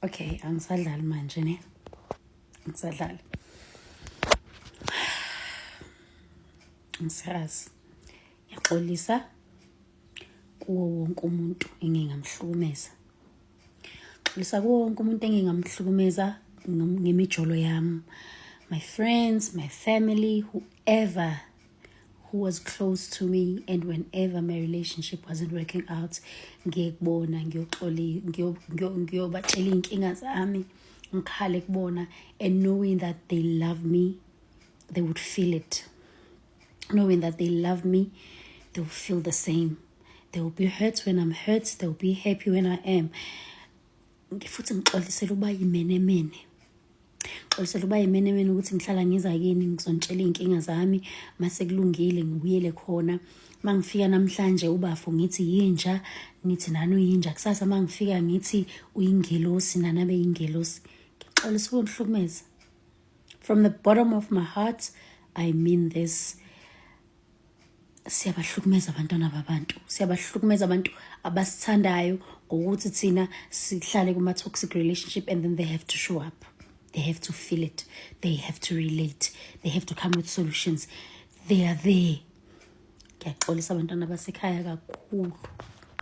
Okay, angisadlali manje ne. Angisadlali. Ngisazi. Ngiyaxolisa kuwo wonke umuntu engingamhlukumeza. Xolisa kuwo wonke umuntu engingamhlukumeza ngemijolo yami. My friends, my family, whoever who was close to me, and whenever my relationship wasn't working out, ngiyekubona ngiyobatshela inkinga zami, ngikhale kubona, and knowing that they love me, they would feel it. Knowing that they love me, they will feel the same. They will be hurt when I'm hurt. They will be happy when I am. Futhi ngixolisela uba yimenemene. Ngixolisela uba yimenemene ukuthi ngihlala ngiza kini ngizontshela inkinga zami, mase kulungile ngibuyele khona. Mangifika namhlanje ubafo ngithi yinja, nithi nani uyinja. Kusasa mangifika ngithi uyingelosi nanabe yingelosi. Ngixolisa ukuhlukumeza. From the bottom of my heart, I mean this. Siyabahlukumeza abantwana babantu. Siyabahlukumeza abantu abasithandayo ngokuthi thina sihlale kuma toxic relationship, and then they have to show up. They have to feel it. They have to relate. They have to come with solutions. They are there. Ngiyaxolisa abantwana basekhaya kakhulu.